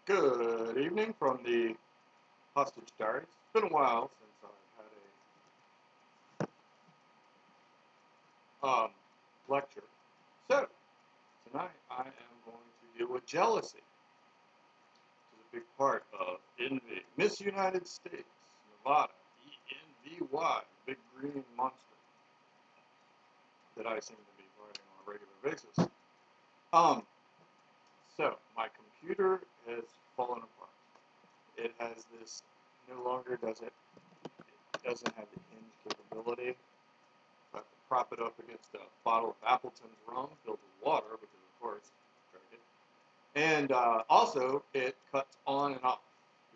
Good evening from the Hostage Diaries. It's been a while since I've had a lecture. So, tonight I am going to deal with jealousy, which is a big part of envy. Miss United States, Nevada, ENVY, big green monster that I seem to be fighting on a regular basis. So, my computer has fallen apart. It has this, no longer does it doesn't have the hinge capability. I have to prop it up against a bottle of Appleton's rum filled with water, because of course, drink it. And also, it cuts on and off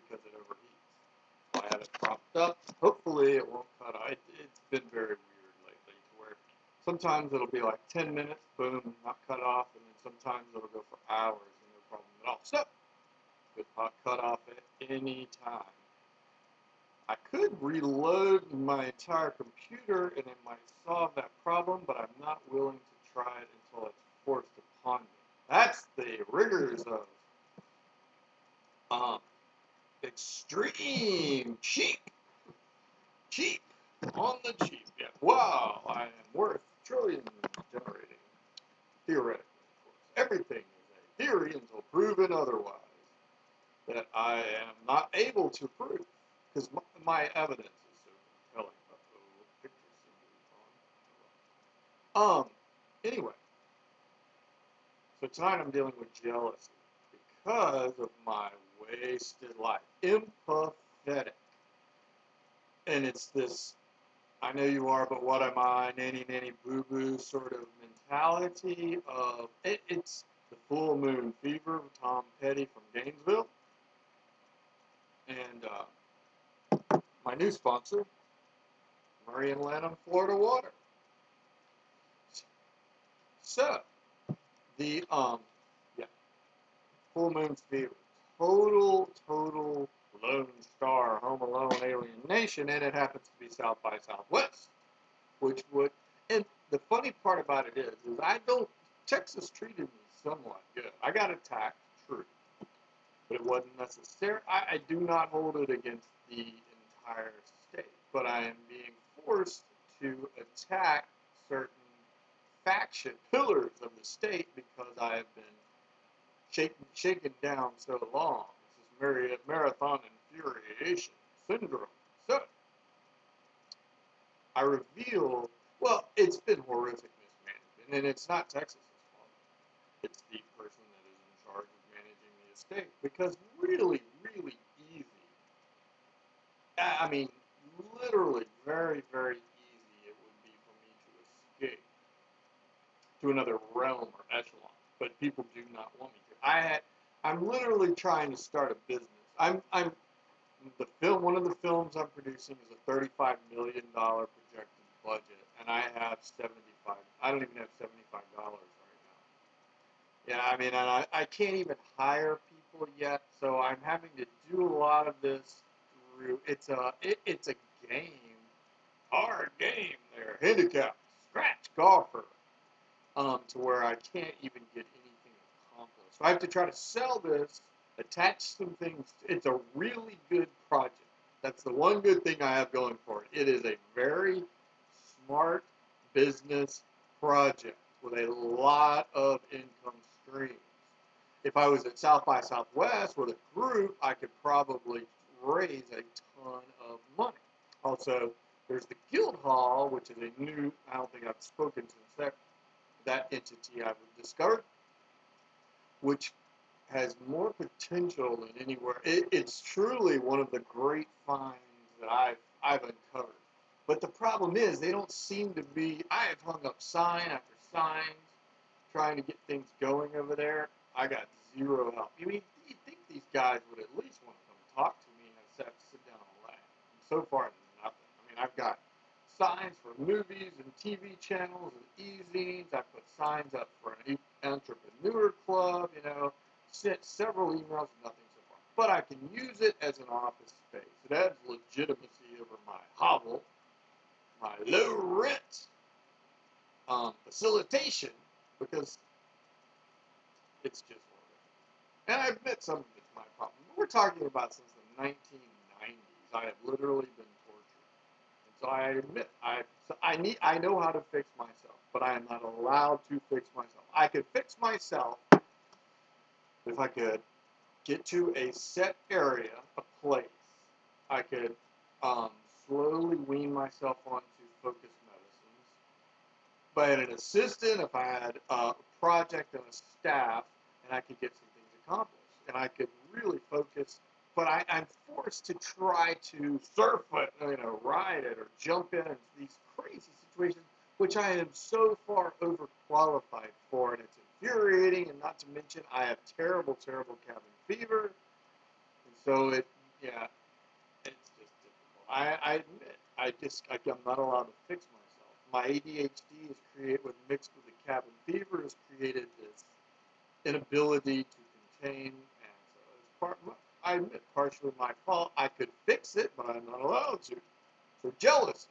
because it overheats. So I have it propped up. Hopefully it won't cut off. It's been very weird lately, to where sometimes it'll be like 10 minutes, boom, not cut off, and then sometimes it'll go for hours and no problem at all. So, could cut off at any time. I could reload my entire computer and it might solve that problem, but I'm not willing to try it until it's forced upon me. That's the rigors of extreme cheap on the cheap. Yeah. Wow, I am worth trillions generating. Theoretically, of course. Everything is a theory until proven otherwise. That I am not able to prove. Because my evidence is so compelling. Picture symbols on. Anyway. So tonight I'm dealing with jealousy. Because of my wasted life. Empathetic. And it's this, I know you are, but what am I, nanny boo-boo sort of mentality of, it's the full moon fever with Tom Petty from Gainesville. And my new sponsor, Murray and Lanham Florida Water. So, the, full moon fever, total Lone Star, Home Alone, Alien Nation, and it happens to be South by Southwest, which would, and the funny part about it is Texas treated me somewhat good. I got attacked, true, but it wasn't necessary. I do not hold it against the entire state, but I am being forced to attack certain faction pillars of the state because I have been shaken down so long. This is marathon infuriation syndrome. So, I reveal, well, it's been horrific mismanagement, and it's not Texas's fault. It's the person that is in charge of managing the estate, because really easy. I mean, literally very easy it would be for me to escape to another realm or echelon, but people do not want me to. I'm literally trying to start a business. One of the films I'm producing is a $35 million projected budget, and I have I don't even have $75 right now. Yeah, I mean, and I can't even hire people yet, so I'm having to do a lot of this through, it's a game, hard game there, handicap, scratch, golfer, to where I can't even get anything accomplished. So I have to try to sell this, attach some things. It's a really good project. That's the one good thing I have going for it. It is a very smart business project with a lot of income streams. If I was at South by Southwest with a group, I could probably raise a ton of money. Also, there's the Guild Hall, which is a new, I don't think I've spoken since that entity I've discovered, which has more potential than anywhere. It's truly one of the great finds that I've uncovered. But the problem is, they don't seem to be, I have hung up sign after sign, trying to get things going over there. I got zero help. You think these guys would at least want to come talk to me and sit down and laugh. And so far, nothing. I mean, I've got signs for movies and TV channels and e-zines. I put signs up for an entrepreneur club, sent several emails, nothing so far. But I can use it as an office space. It adds legitimacy over my hovel, my low rent facilitation, because it's just horrible. And I admit some of it's my problem. We're talking about since the 1990s. I have literally been tortured. And so I admit, I know how to fix myself, but I am not allowed to fix myself. I could fix myself if I could get to a set area, a place. I could slowly wean myself onto focused medicines. If I had an assistant, if I had a project and a staff, and I could get some things accomplished, and I could really focus. But I'm forced to try to surf it, ride it, or jump in these crazy situations, which I am so far overqualified for, and it's infuriating. And not to mention, I have terrible, terrible cabin fever, and so it's just difficult. I admit, I'm not allowed to fix myself. My ADHD mixed with the cabin fever, has created this inability to contain, and so I admit, partially my fault. I could fix it, but I'm not allowed to. So jealousy.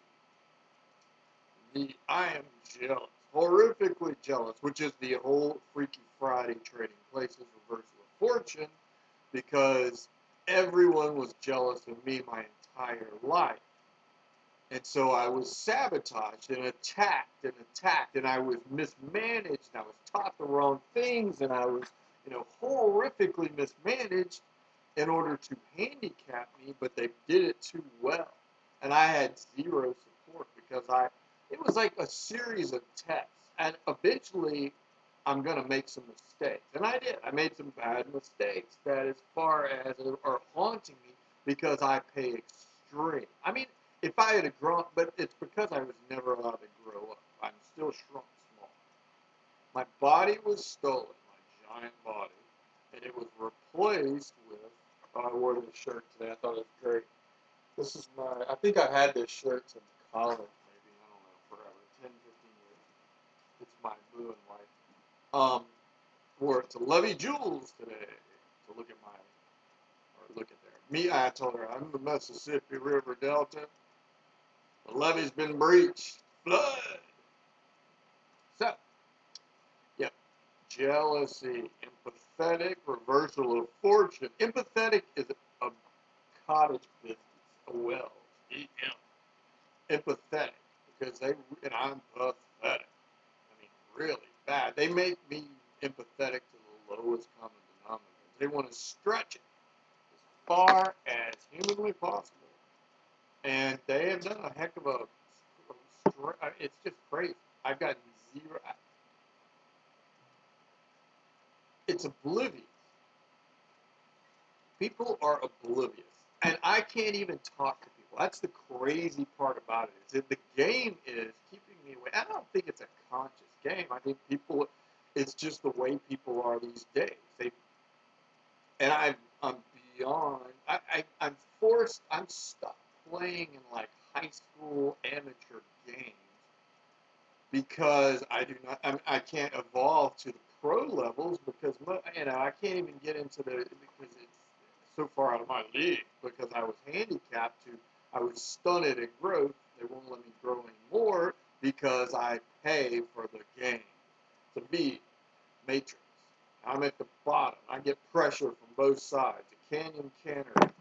I am jealous, horrifically jealous, which is the whole Freaky Friday Trading Places reversal of fortune, because everyone was jealous of me my entire life. And so I was sabotaged and attacked, and I was mismanaged, and I was taught the wrong things, and I was, horrifically mismanaged in order to handicap me, but they did it too well. And I had zero support because it was like a series of tests. And eventually, I'm going to make some mistakes. And I did. I made some bad mistakes that, as far as are haunting me, because I pay extreme. I mean, if I had grown up, but it's because I was never allowed to grow up. I'm still shrunk small. My body was stolen, my giant body, and it was replaced with, I wore this shirt today. I thought it was great. This is I think I had this shirt since college, maybe, I don't know, forever, 10, 15 years. It's my blue and white. Wore it to Levy Jules today to look at there. I told her, I'm the Mississippi River Delta. The levee's been breached. Flood. So, yep. Jealousy, empathetic, reversal of fortune. Empathetic is a cottage business, a well. Empathetic, because and I'm pathetic. I mean, really bad. They make me empathetic to the lowest common denominator. They want to stretch it as far as humanly possible. And they have done a heck of it's just crazy. I've gotten zero. It's oblivious. People are oblivious. And I can't even talk to people. That's the crazy part about it. Is that the game is keeping me away. I don't think it's a conscious game. I think it's just the way people are these days. I'm beyond. I'm stuck playing in like high school amateur games because I can't evolve to the pro levels because I can't even get into because it's so far out of my league because I was handicapped I was stunted at growth. They won't let me grow anymore because I pay for the game. To me, Matrix. I'm at the bottom. I get pressure from both sides. A canyon cannery.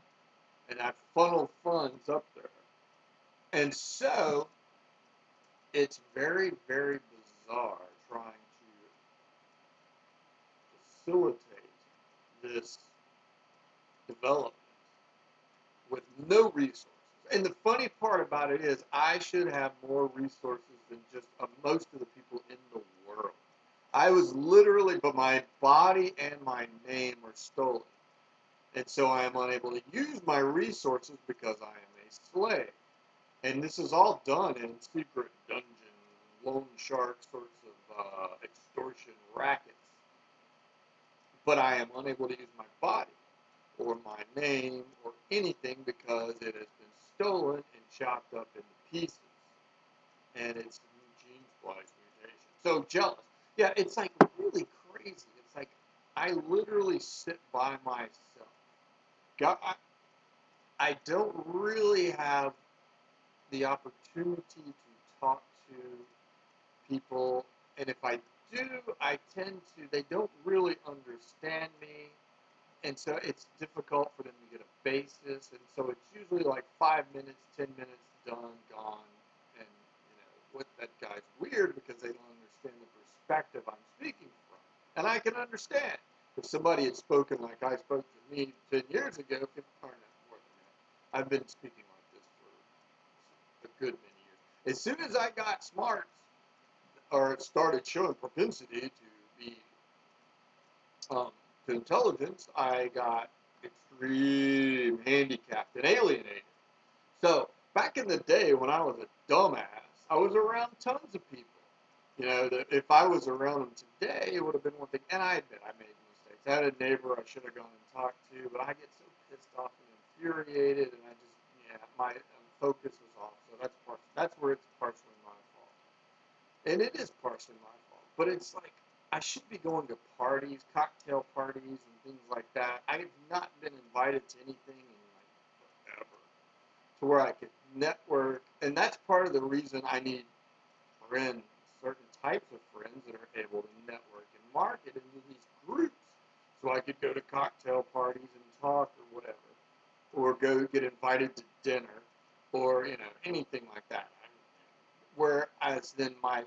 And I funnel funds up there. And so, it's very, very bizarre trying to facilitate this development with no resources. And the funny part about it is I should have more resources than just most of the people in the world. I was literally, but my body and my name are stolen. And so I am unable to use my resources because I am a slave. And this is all done in secret dungeon, loan shark sorts of extortion rackets. But I am unable to use my body or my name or anything because it has been stolen and chopped up into pieces. And it's gene splice mutation. So jealous. Yeah, it's like really crazy. It's like I literally sit by myself. I don't really have the opportunity to talk to people, and if I do, they don't really understand me. and so it's difficult for them to get a basis, and so it's usually like 5 minutes, 10 minutes, done, gone, and what that guy's weird because they don't understand the perspective I'm speaking from, and I can understand if somebody had spoken like I spoke to me 10 years ago, 50 or more than that. I've been speaking like this for a good many years. As soon as I got smart or started showing propensity to be to intelligence, I got extreme handicapped and alienated. So back in the day when I was a dumbass, I was around tons of people. If I was around them today, it would have been one thing. And I admit I made mistakes. I had a neighbor I should have gone and talked to, but I get so pissed off and infuriated, and my focus was off. So that's where it's partially my fault. And it is partially my fault. But it's like, I should be going to parties, cocktail parties, and things like that. I have not been invited to anything in like forever, to where I could network, and that's part of the reason I need friends, certain types of friends that are able to network and market into these groups, so I could go to cocktail parties and talk or whatever, or go get invited to dinner, or anything like that. Whereas then I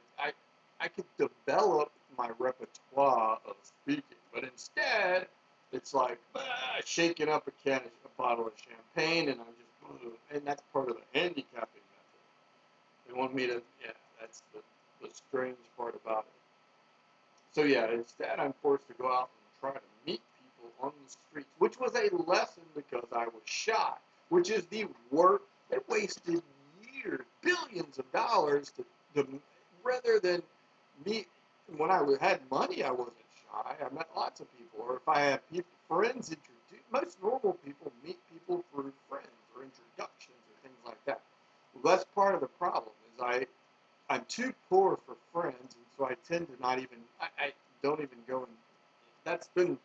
could develop my repertoire of speaking, but instead it's like shaking up a bottle of champagne, and and that's part of the handicapping method. They want me to, that's the strange part about it. So instead I'm forced to go out and try to meet people on the streets, which was a lesson because I was shy, which is the work. It wasted years, billions of dollars rather than me. When I had money, I wasn't shy. I met lots of people, or if I had friends introduced. Most normal people meet people through friends or introductions or things like that. Well, that's part of the problem. Is I'm too poor for friends, and so I tend to not even. I don't even go and. That's been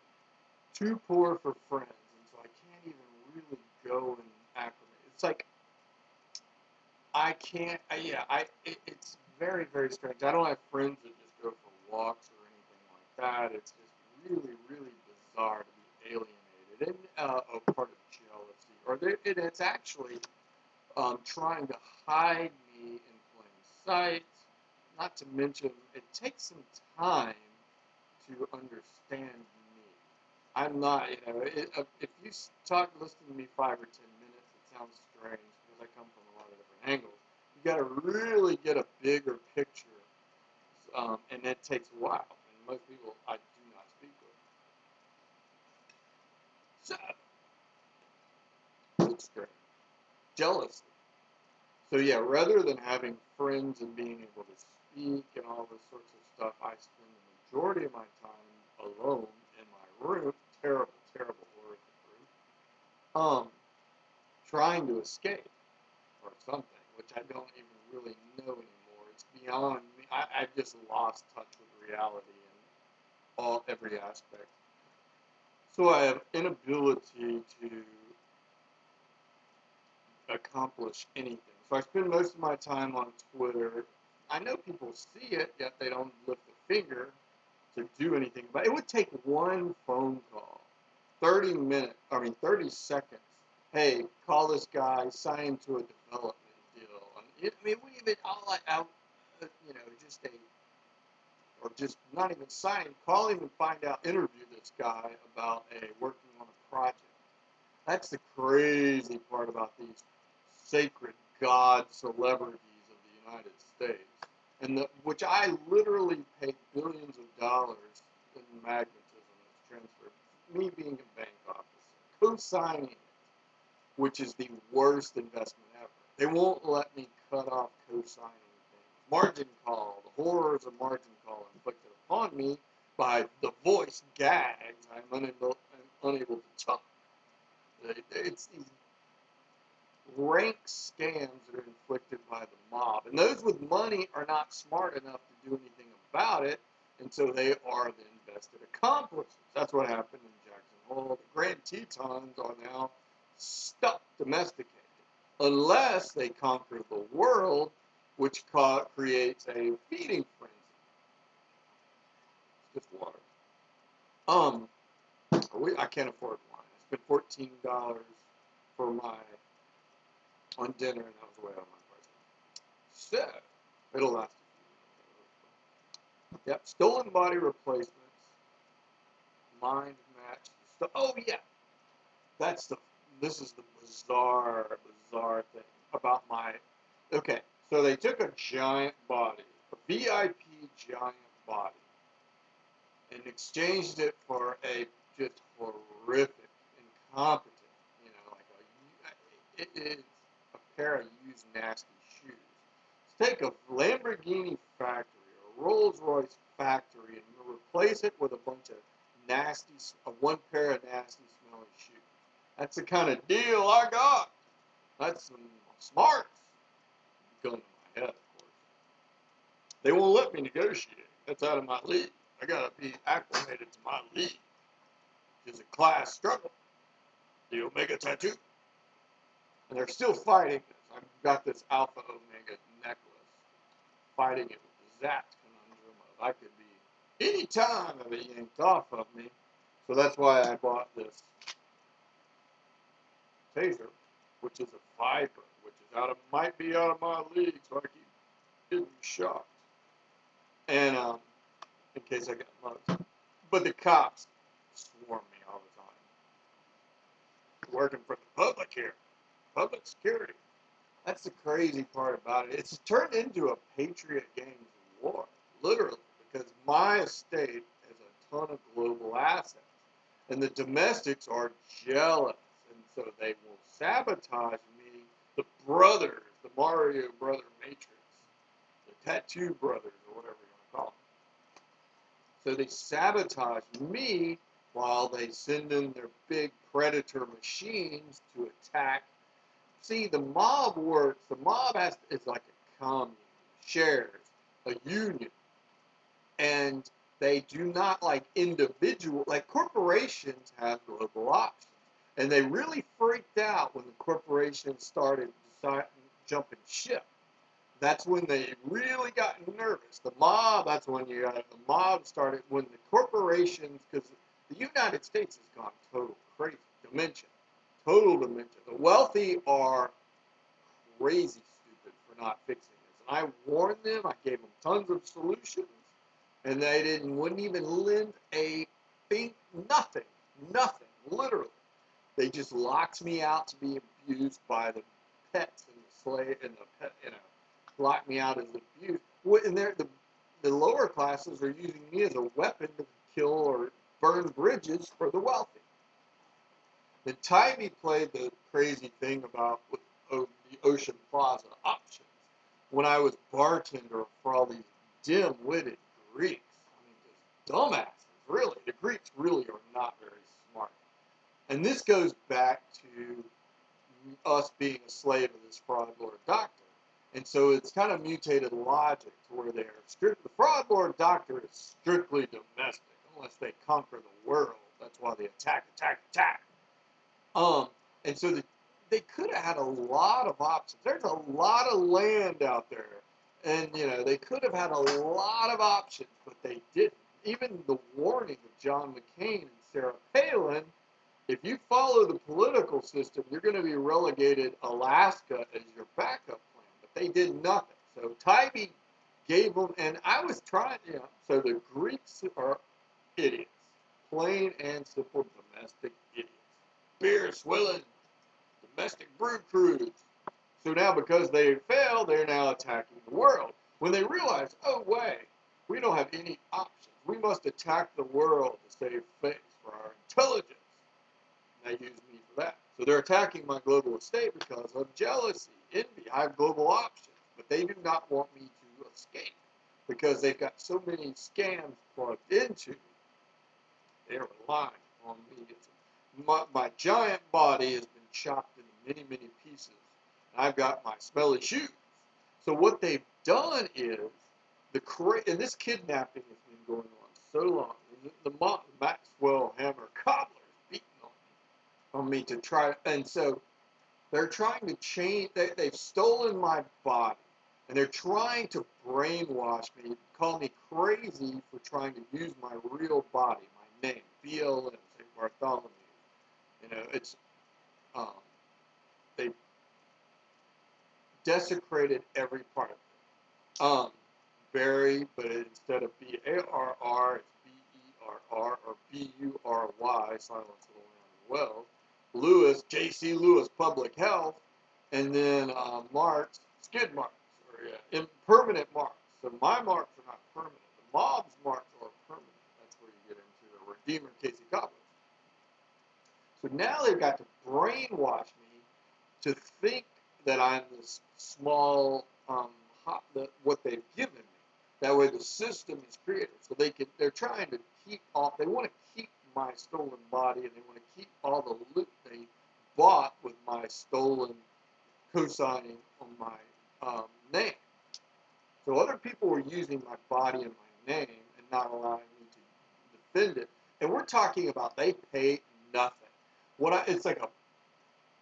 too poor for friends, and so I can't even really go and acclimate. It's like I can't. It's very, very strange. I don't have friends that just go for walks or anything like that. It's just really, really bizarre to be alienated and a part of jealousy, or it's actually trying to hide me in plain sight. Not to mention, it takes some time to understand me. I'm not, if you listen to me 5 or 10 minutes, it sounds strange because I come from a lot of different angles. You got to really get a bigger picture, and that takes a while. And most people I do not speak with. So, it's strange. Jealousy. So rather than having friends and being able to speak and all this sorts of stuff, I spend the majority of my time alone in my room, terrible, terrible, horrific room, trying to escape or something, which I don't even really know anymore. It's beyond me. I've just lost touch with reality in every aspect. So I have inability to accomplish anything. So I spend most of my time on Twitter. I know people see it, yet they don't lift a finger to do anything about it. It would take one phone call, 30 seconds. Hey, call this guy, sign him to a development deal. We even just not even sign. Call him and find out. Interview this guy about working on a project. That's the crazy part about these sacred god celebrities of the United States, and which I literally pay billions of dollars in magnetism that's transferred. Me being a bank officer, co-signing it, which is the worst investment ever. They won't let me cut off co-signing things. Margin call, the horrors of margin call inflicted upon me by the voice gags I'm unable to talk. It's these rank scams that are inflicted by the mob. And those with money are not smart enough to do anything about it, and so they are the invested accomplices. That's what happened in Jackson Hole. The Grand Tetons are now stuck domesticated, unless they conquer the world, which creates a feeding frenzy. It's just water. I can't afford wine. I spent $14 for on dinner, and that was way out of my budget. So it'll last a few minutes. Yep, stolen body replacements, mind match. Oh yeah, this is the bizarre thing about my. Okay, so they took a giant body, a VIP giant body, and exchanged it for a just horrific, incompetent, it is a pair of used nasty shoes. Let's take a Lamborghini factory or Rolls Royce factory and replace it with a bunch of one pair of nasty smelling shoes. That's the kind of deal I got. That's some smarts. Going to my head, of course. They won't let me negotiate. That's out of my league. I gotta be acclimated to my league. It's a class struggle. The Omega tattoo. And they're still fighting this. I've got this Alpha Omega necklace. Fighting it with the Zapped conundrum of I could be any time of it yanked off of me. So that's why I bought this taser, which is a Viper, which is might be out of my league, so I keep getting shocked. And in case I get mugged. But the cops swarm me all the time. Working for the public here. Public security. That's the crazy part about it. It's turned into a Patriot Games war, literally, because my estate has a ton of global assets. And the domestics are jealous. And so they will sabotage me, the brothers, the Mario brother matrix, the tattoo brothers, or whatever you want to call them. So they sabotage me while they send in their big predator machines to attack. See, the mob works. The mob is like a commune, shares, a union. And they do not like like corporations have global options. And they really freaked out when the corporations started jumping ship. That's when they really got nervous. The mob, that's when the mob started, when the corporations, because the United States has gone total crazy, total dementia. The wealthy are crazy stupid for not fixing this. And I warned them, I gave them tons of solutions, and they wouldn't even lend a thing, nothing, literally. They just locked me out to be abused by the pets and the slave and the pet, locked me out as abused. And the lower classes are using me as a weapon to kill or burn bridges for the wealthy. Then Tybee played the crazy thing about the Ocean Plaza options when I was bartender for all these dim-witted Greeks. I mean, just dumbasses, really. The Greeks really are not very smart. And this goes back to us being a slave of this fraud lord doctor. And so it's kind of mutated logic to where the fraud lord doctor is strictly domestic, unless they conquer the world. That's why they attack. And so they could have had a lot of options. There's a lot of land out there. And, they could have had a lot of options, but they didn't. Even the warning of John McCain and Sarah Palin, if you follow the political system, you're going to be relegated Alaska as your backup plan. But they did nothing. So Tybee gave them, and I was trying, so the Greeks are idiots. Plain and simple domestic idiots. Beer swilling, domestic brew crews. So now because they failed, they're now attacking the world. When they realize, oh wait, we don't have any options. We must attack the world to save face for our intelligence. And they use me for that. So they're attacking my global estate because of jealousy, envy. I have global options, but they do not want me to escape because they've got so many scams plugged into me. They're relying on me. My giant body has been chopped into many pieces. And I've got my smelly shoes. So what they've done is, and this kidnapping has been going on so long. The MaxwellHammer cobbler is beating on me to try, and so they're trying to change, they've stolen my body. And they're trying to brainwash me, call me crazy for trying to use my real body, my name, BLM. Bartholomew. You know, it's they desecrated every part of it. Berry, but instead of B-A-R-R, it's B-E-R-R or B-U-R-Y, silence the line as well. Lewis, J.C. Lewis Public Health, and then marks, skid marks, or impermanent marks. So my marks are not permanent. The mob's marks are permanent. That's where you get into the Redeemer Casey Cobbler. So now they've got to brainwash me to think that I'm this small, what they've given me. That way the system is created. So they're trying to keep all, they want to keep my stolen body, and they want to keep all the loot they bought with my stolen co-signing on my name. So other people were using my body and my name and not allowing me to defend it. And we're talking about they pay nothing. It's like a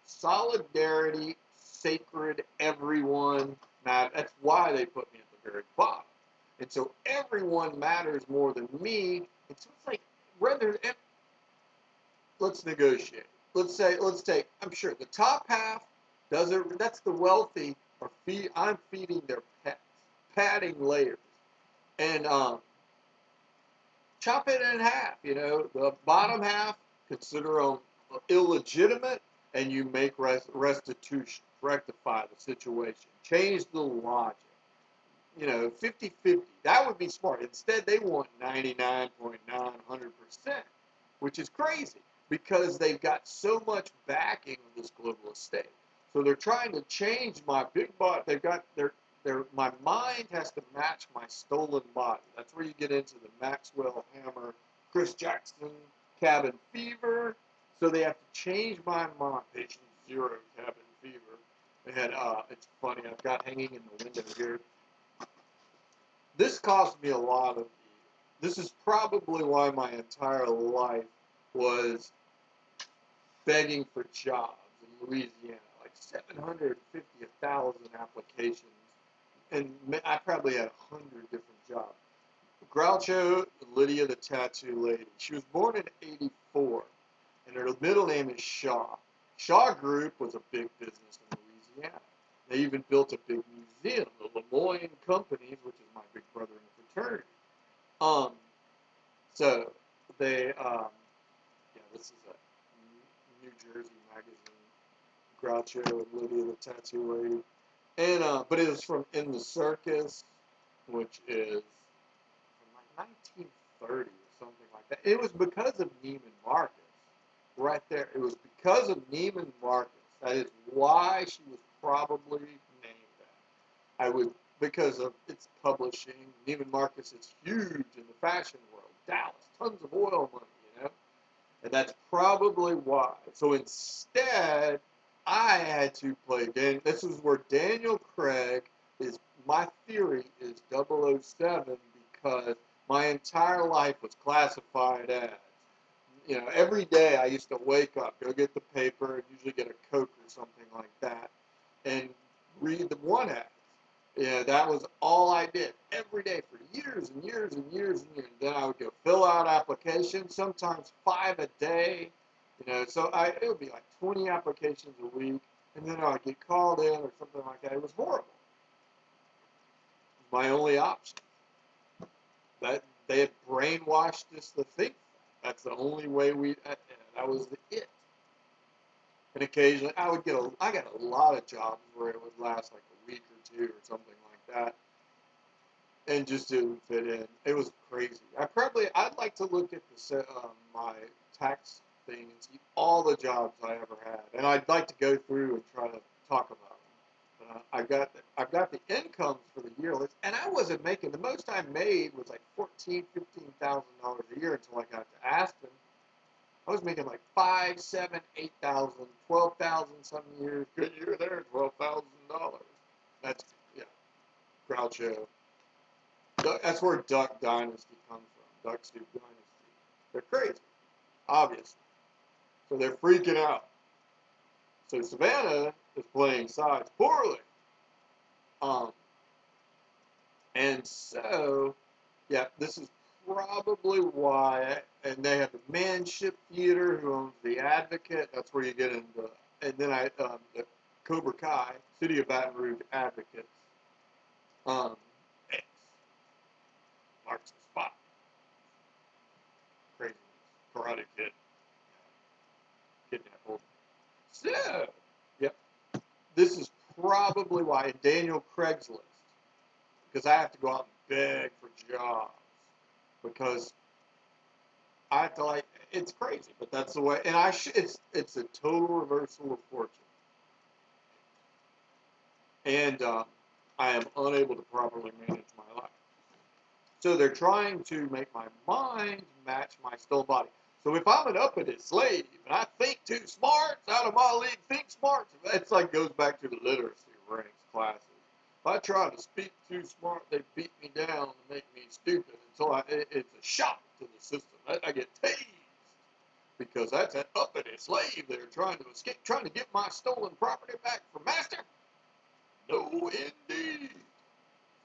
solidarity, sacred, everyone matters. That's why they put me at the very bottom. And so everyone matters more than me. And so it's like, let's negotiate. Let's take, I'm sure the top half that's the wealthy, I'm feeding their pets, padding layers. And chop it in half, you know. The bottom half, consider them illegitimate, and you make restitution, rectify the situation, change the logic. You know, 50-50. That would be smart. Instead, they want 99.9, 100%, which is crazy because they've got so much backing of this globalist state. So they're trying to change my big body. They've got my mind has to match my stolen body. That's where you get into the MaxwellHammer, Chris Jackson, cabin fever. So they have to change my mind. Patient 0, cabin fever. And it's funny. I've got hanging in the window here. This cost me a lot of. This is probably why my entire life was begging for jobs in Louisiana. Like 750, 1,000 applications. And I probably had 100 different jobs. Groucho, Lydia, the tattoo lady. She was born in '84, and her middle name is Shaw. Shaw Group was a big business in Louisiana. They even built a big museum, the Lemoine Companies, which is my big brother in the fraternity. So they, this is a New Jersey magazine. Groucho and Lydia, the tattoo lady. And, but it was from In the Circus, which is from like 1930 or something like that. It was because of Neiman Marcus, right there. It was because of Neiman Marcus. That is why she was probably named that. Because of its publishing. Neiman Marcus is huge in the fashion world. Dallas, tons of oil money, you know? And that's probably why. So instead, I had to play Daniel. This is where Daniel Craig is, my theory is 007 because my entire life was classified as, you know, every day I used to wake up, go get the paper, and usually get a Coke or something like that, and read the one ads. Yeah, that was all I did every day for years and years and years and years. Then I would go fill out applications, sometimes 5 a day. You know, so it would be like 20 applications a week, and then I'd get called in or something like that. It was horrible. My only option. That they had brainwashed us to think that's the only way that was the it. And occasionally I got a lot of jobs where it would last like a week or 2 or something like that, and just didn't fit in. It was crazy. I'd like to look at my tax thing and see all the jobs I ever had, and I'd like to go through and try to talk about them. But I've got the incomes for the year list, and I wasn't making, the most I made was like $14,000-$15,000 a year until I got to Aspen. I was making like $5,000, $7,000, $8,000, $12,000 some years. Good year there, $12,000. That's, yeah, Groucho. That's where Duck Dynasty comes from. Duck Soup Dynasty. They're crazy, obviously. So they're freaking out. So Savannah is playing sides poorly. And so, yeah, this is probably why. And they have the Manship Theater, who owns the Advocate. That's where you get into. And then the COBRACHI, City of Baton Rouge Advocates. X marks the spot. Crazy Karate Kid. Kidnap old. So, yep. This is probably why. And Daniel Craigslist. Because I have to go out and beg for jobs. Because I have to, like, it's crazy, but that's the way. And it's a total reversal of fortune. And I am unable to properly manage my life. So they're trying to make my mind match my stolen body. So if I'm an uppity slave and I think too smart, out of my league, think smart, it's like goes back to the literacy ranks classes. If I try to speak too smart, they beat me down and make me stupid. And so it's a shock to the system. I get tased because that's an uppity slave that are trying to escape, trying to get my stolen property back from master. No, indeed.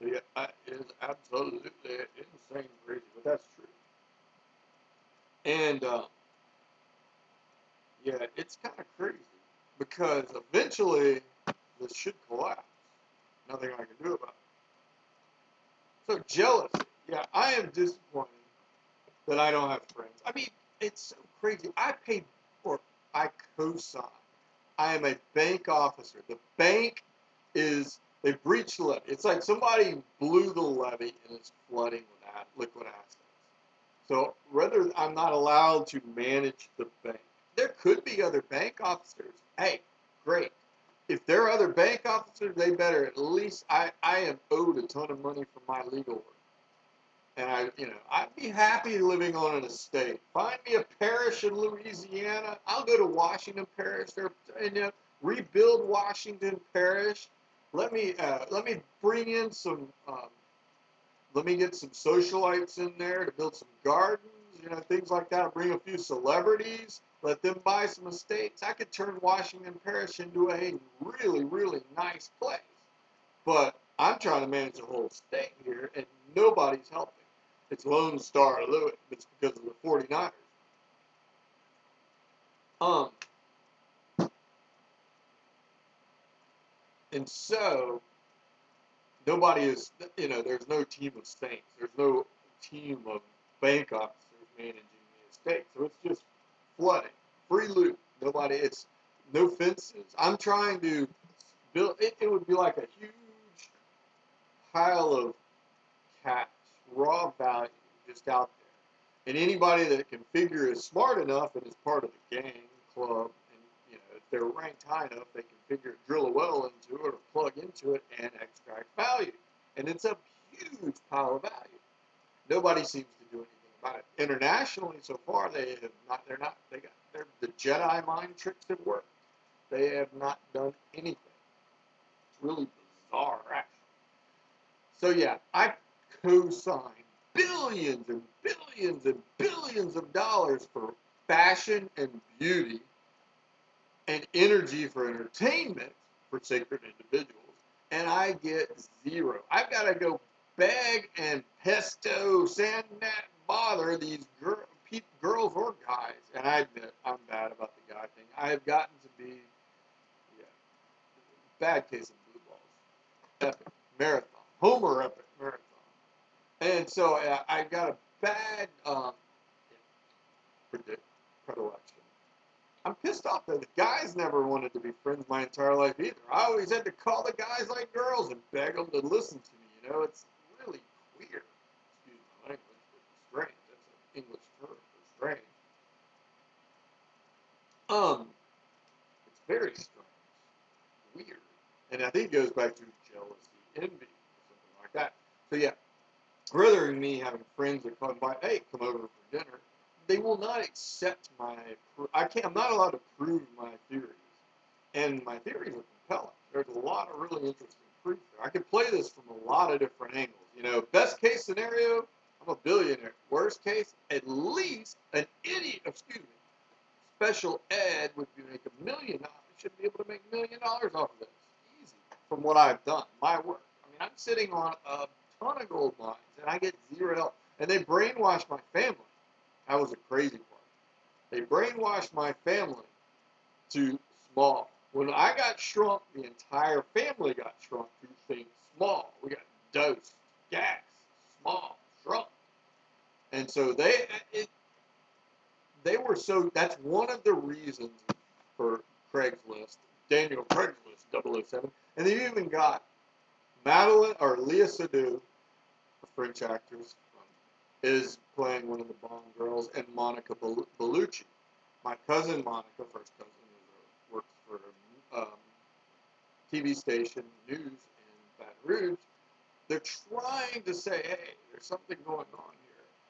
So yeah, that is absolutely insane crazy, but that's true. And yeah, it's kind of crazy because eventually this should collapse. Nothing I can do about it. So jealousy. Yeah, I am disappointed that I don't have friends. I mean, it's so crazy. I co-sign. I am a bank officer. The bank they breached the levee. It's like somebody blew the levee and it's flooding with liquid assets. So rather, I'm not allowed to manage the bank. There could be other bank officers. Hey, great. If there are other bank officers, they better at least, I am owed a ton of money for my legal work. And I'd be happy living on an estate. Find me a parish in Louisiana. I'll go to Washington Parish and rebuild Washington Parish. Let me bring in some. Let me get some socialites in there to build some gardens, things like that. I'll bring a few celebrities. Let them buy some estates. I could turn Washington Parish into a really, really nice place. But I'm trying to manage the whole state here, and nobody's helping. It's Lone Star Louis. It's because of the 49ers. And so, nobody is, there's no team of saints. There's no team of bank officers managing the estate. So it's just flooding. Free loot. Nobody, it's no fences. I'm trying to build, it would be like a huge pile of cash, raw value just out there. And anybody that can figure is smart enough and is part of the gang, club, and if they're ranked high enough, they can figure drill a well into it or plug into it and extract value. And it's a huge pile of value. Nobody seems to do anything about it. Internationally, so far, the Jedi mind tricks have worked. They have not done anything. It's really bizarre, actually. So yeah, I co-sign billions and billions and billions of dollars for fashion and beauty and energy for entertainment for sacred individuals, and I get zero. I've got to go beg and pesto, sand net, bother these girls or guys, and I admit I'm bad about the guy thing. I have gotten to be, bad case of blue balls. Epic marathon. Homer epic marathon. And so I got a bad predilection. I'm pissed off that the guys never wanted to be friends my entire life either. I always had to call the guys like girls and beg them to listen to me. It's really weird. Excuse my language, but it's strange. That's an English term for strange. It's very strange. Weird. And I think it goes back to jealousy, envy, or something like that. So yeah, rather than me having friends that come by, hey, come over for dinner, they will not accept I'm not allowed to prove my theories. And my theories are compelling. There's a lot of really interesting proof there. I could play this from a lot of different angles. Best case scenario, I'm a billionaire. Worst case, at least an idiot, special ed would make $1 million. Should be able to make $1 million off of this. Easy. From what I've done, my work. I'm sitting on a ton of gold mines, and I get zero help. And they brainwashed my family. That was the crazy part. They brainwashed my family to small. When I got shrunk, the entire family got shrunk to think small. We got dosed, gassed, small, shrunk. And so they were so, that's one of the reasons for Craigslist, Daniel Craigslist 007. And they even got Madeline, or Leah Seydoux, a French actress, is playing one of the Bond girls, and Monica Bellucci. My cousin Monica, first cousin, who works for a TV station, news in Baton Rouge, they're trying to say, hey, there's something going on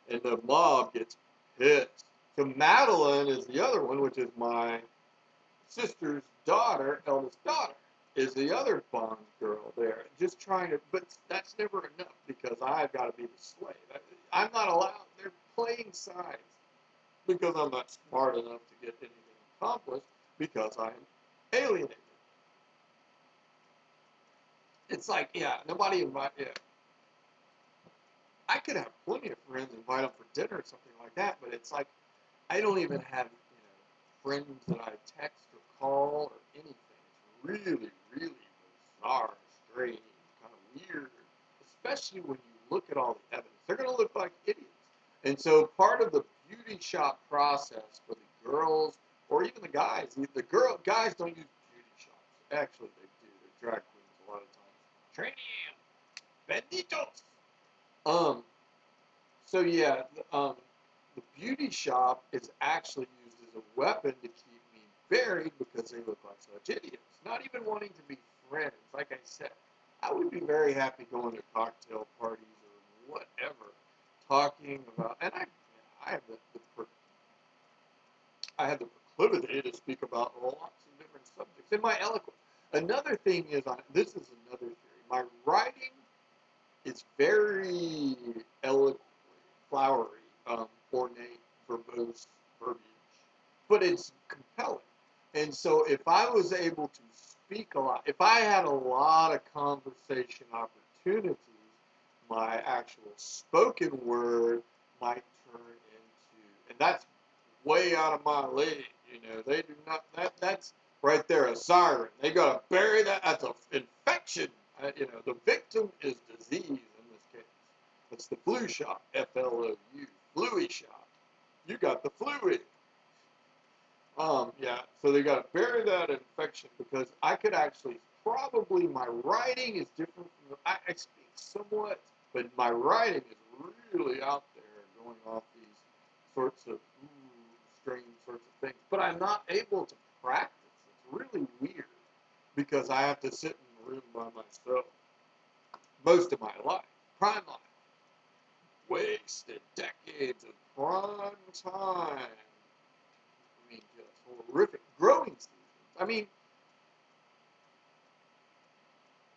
here. And the mob gets pissed. So Madeline is the other one, which is my sister's daughter, eldest daughter, is the other Bond girl there. Just trying to, but that's never enough because I've got to be the slave. I'm not allowed. They're playing sides because I'm not smart enough to get anything accomplished because I'm alienated. It's like, yeah, nobody invite, yeah. I could have plenty of friends invite them for dinner or something like that, but it's like, I don't even have, friends that I text or call or anything. It's really, really bizarre, strange, kind of weird, especially when you look at all the evidence. They're going to look like idiots. And so part of the beauty shop process for the girls, or even the guys, guys don't use beauty shops. Actually, they do. They're drag queens a lot of times. Training, benditos. So yeah, the beauty shop is actually used as a weapon to keep me buried because they look like such idiots. Not even wanting to be friends. Like I said, I would be very happy going to cocktail parties or whatever, talking about, and I have the proclivity to speak about lots of different subjects in my eloquence. Another thing is, this is another theory. My writing is very eloquent, flowery, ornate, verbose verbiage, but it's compelling. And so if I was able to speak a lot, if I had a lot of conversation opportunities, my actual spoken word might turn into, and that's way out of my league. They do not, that's right there, a siren. They got to bury that. That's an infection. The victim is disease in this case. It's the flu shot, F-L-O-U, fluey shot. You got the fluid. Yeah, so they got to bury that infection because I could actually, probably my writing is different from, I speak somewhat, but my writing is really out there going off these sorts of strange sorts of things. But I'm not able to practice. It's really weird because I have to sit in the room by myself most of my life, prime life. Wasted decades of prime time. I mean, just horrific growing seasons. I mean,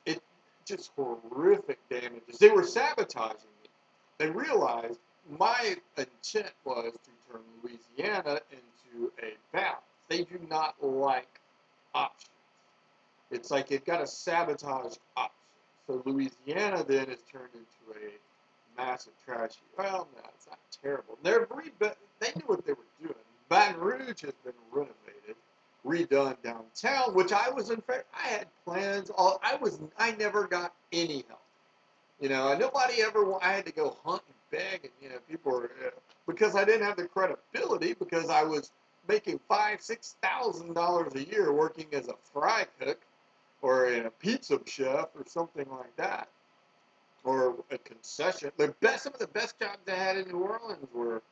it just horrific damages. They were sabotaging me. They realized my intent was to turn Louisiana into a balance. They do not like options. It's like it got to sabotage options. So Louisiana then is turned into a massive tragedy. Well, no, it's not terrible. They knew what they were doing. Baton Rouge has been renovated, redone downtown, which I was in fact, I had plans. I never got any help. Nobody ever. I had to go hunt and beg, and people were because I didn't have the credibility because I was making $5,000-$6,000 a year working as a fry cook or a pizza chef or something like that. Or a concession. Some of the best jobs I had in New Orleans were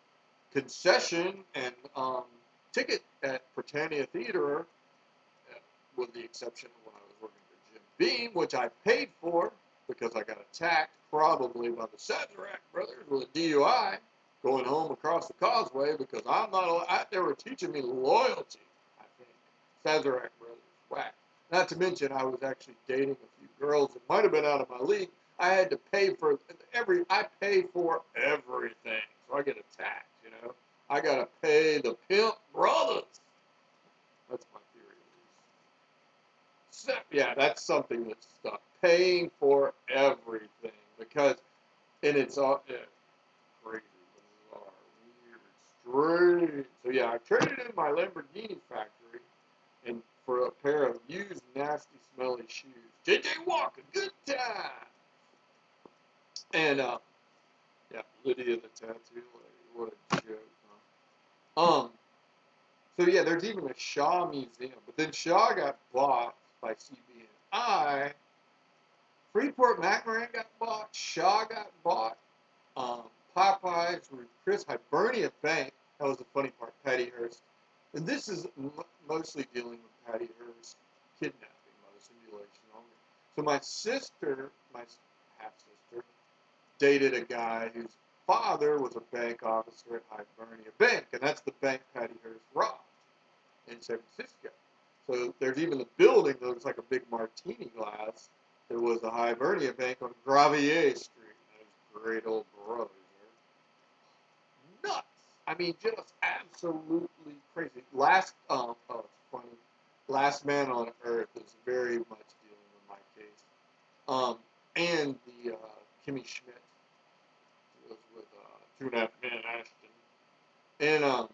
concession and ticket at Britannia Theater, with the exception of when I was working for Jim Beam, which I paid for because I got attacked probably by the Sazerac brothers with a DUI going home across the causeway because they were teaching me loyalty, I think. Sazerac brothers, whack. Not to mention I was actually dating a few girls that might have been out of my league. I had to pay for I pay for everything. So I get attacked, I got to pay the pimp brothers. That's my theory. So, yeah, that's something that's stuck. Paying for everything. Because, and it's all, crazy, bizarre, weird, strange. So yeah, I traded in my Lamborghini factory and for a pair of used, nasty, smelly shoes. JJ Walker, good time. And yeah, Lydia the tattoo lady. What a joke, huh? So yeah, there's even a Shaw museum, but then Shaw got bought by CB&I. Freeport McMoran got bought. Shaw got bought. Popeyes, Chris Hibernia Bank. That was the funny part. Patty Hearst, and this is mostly dealing with Patty Hearst kidnapping, mother simulation only. So my sister, my half sister, dated a guy whose father was a bank officer at Hibernia Bank, and that's the bank Patty Hearst robbed in San Francisco. So there's even a building that looks like a big martini glass. There was a Hibernia Bank on Gravier Street. Those great old brothers there. Nuts. I mean, just absolutely crazy. It's funny. Last Man on Earth is very much dealing with my case. And the Kimmy Schmidt was with 2.5 Men Ashton. And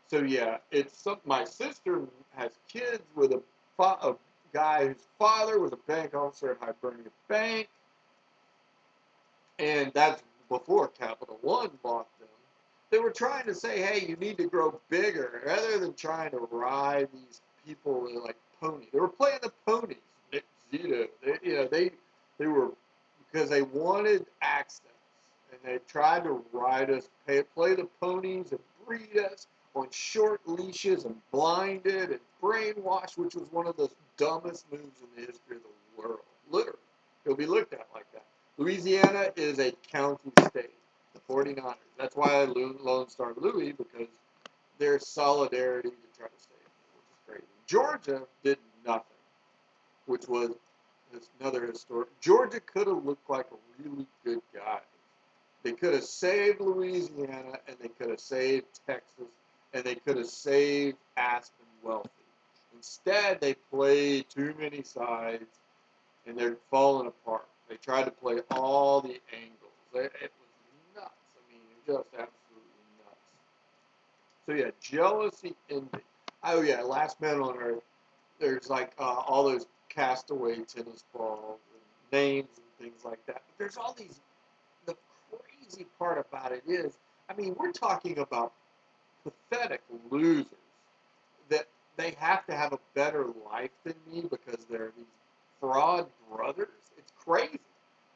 so yeah, my sister has kids with a guy whose father was a bank officer at Hibernia Bank, and that's before Capital One bought them. They were trying to say, hey, you need to grow bigger, rather than trying to ride these people like ponies. They were playing the ponies. Nick Zito. They were, because they wanted access, and they tried to ride us, play the ponies and breed us on short leashes and blinded and brainwashed, which was one of the dumbest moves in the history of the world. Literally. It'll be looked at like that. Louisiana is a county state, the 49ers. That's why I Lone Star Louis, because there's solidarity to try to save it, which is crazy. Georgia did nothing, which was another historic. Georgia could have looked like a really good guy. They could have saved Louisiana, and they could have saved Texas, and they could have saved Aspen wealthy. Instead, they played too many sides, and they're falling apart. They tried to play all the angles. It was nuts. I mean, just absolutely nuts. So yeah, jealousy ending. Oh yeah, Last Man on Earth. There's like all those castaway tennis balls and names and things like that. But there's all these. The crazy part about it is, I mean, we're talking about pathetic losers that they have to have a better life than me because they're these fraud brothers. It's crazy.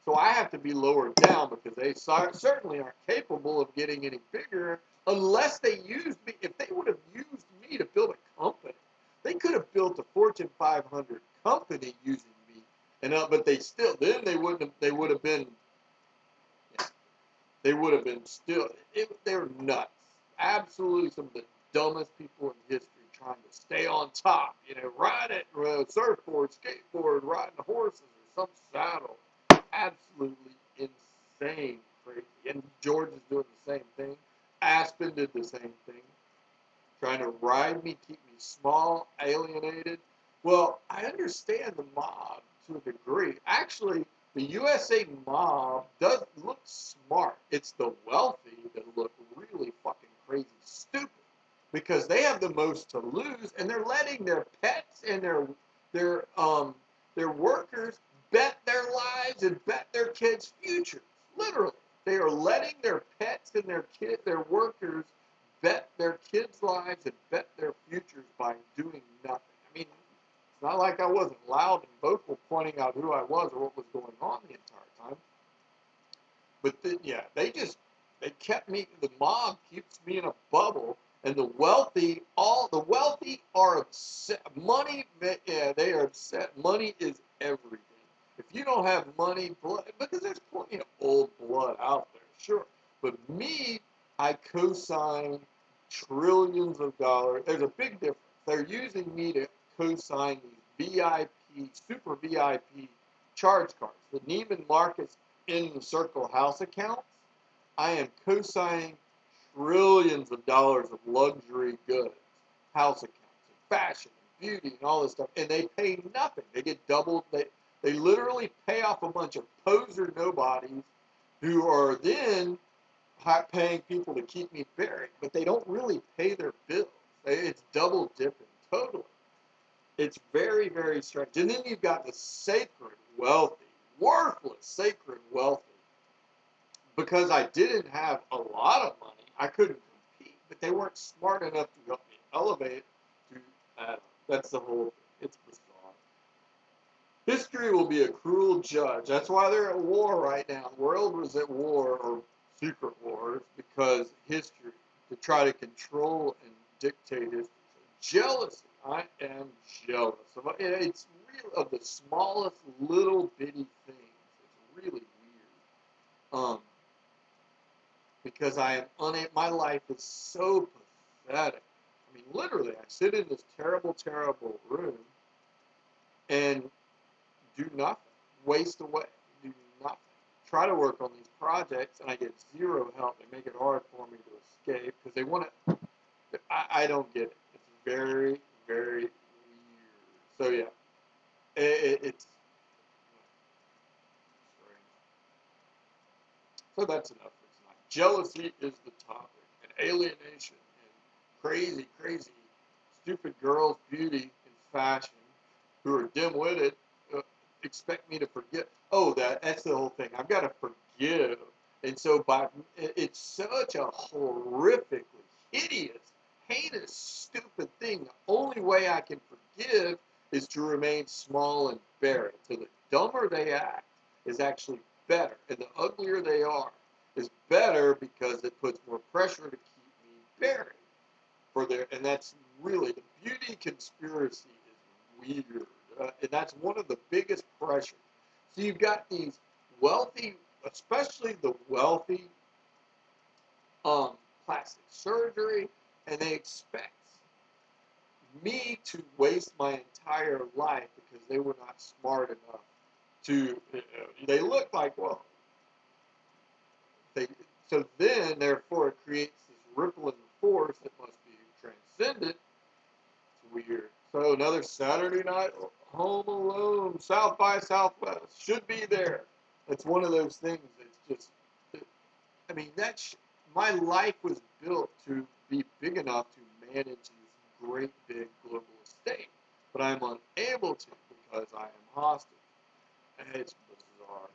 So I have to be lowered down because they certainly aren't capable of getting any bigger unless they used me. If they would have used me to build a company, they could have built a Fortune 500 company using me. And but they still, then they would have been. They would have been still. They were nuts. Absolutely, some of the dumbest people in history trying to stay on top. Riding surfboard, skateboard, riding horses or some saddle. Absolutely insane, crazy. And George is doing the same thing. Aspen did the same thing. Trying to ride me, keep me small, alienated. Well, I understand the mob to a degree. Actually, the USA mob does look smart. It's the wealthy that look really fucking crazy stupid because they have the most to lose, and they're letting their pets and their workers bet their lives and bet their kids' futures. Literally, they are letting their pets and their workers bet their kids' lives and bet their futures by doing nothing. I mean, it's not like I wasn't loud and vocal pointing out who I was or what was going on the entire time. But they kept me, the mob keeps me in a bubble, and the wealthy are upset. Money, they are upset. Money is everything. If you don't have money, because there's plenty of old blood out there, sure. But me, I co-sign trillions of dollars. There's a big difference. They're using me to co-sign these VIP, super VIP charge cards. The Neiman Marcus in the Circle House accounts. I am co-signing trillions of dollars of luxury goods, house accounts, and fashion, and beauty, and all this stuff. And they pay nothing. They get doubled. They literally pay off a bunch of poser nobodies who are then paying people to keep me buried, but they don't really pay their bills. It's double dipping, totally. It's very, very strange. And then you've got the sacred wealthy, worthless sacred wealthy. Because I didn't have a lot of money, I couldn't compete, but they weren't smart enough to help me elevate to that's the whole thing. It's bizarre. History will be a cruel judge. That's why they're at war right now. The world was at war, or secret wars, because history, to try to control and dictate history. So jealousy. I am jealous. It's real of the smallest little bitty things. It's really weird. Because I am unable, my life is so pathetic. I mean, literally, I sit in this terrible, terrible room and do nothing, waste away, do nothing. Try to work on these projects, and I get zero help. They make it hard for me to escape because they want to. I don't get it. It's very, very weird. So yeah, it's strange. So that's enough for tonight. Jealousy is the topic, and alienation, and crazy, crazy, stupid girls, beauty, and fashion, who are dim-witted, expect me to forget. Oh, that's the whole thing. I've got to forgive. And so it's such a horrifically hideous, heinous, stupid thing. The only way I can forgive is to remain small and buried. So the dumber they act is actually better. And the uglier they are is better because it puts more pressure to keep me buried. And that's really, the beauty conspiracy is weird. And that's one of the biggest pressures. So you've got these wealthy, especially the wealthy, plastic surgery, and they expect me to waste my entire life because they were not smart enough to. They look like, well, so then therefore it creates this rippling force that must be transcendent. It's weird. So another Saturday night home alone, South by Southwest, should be there. It's one of those things that's just, I mean, my life was built to be big enough to manage this great big global estate, but I'm unable to because I am hostage. And it's bizarre.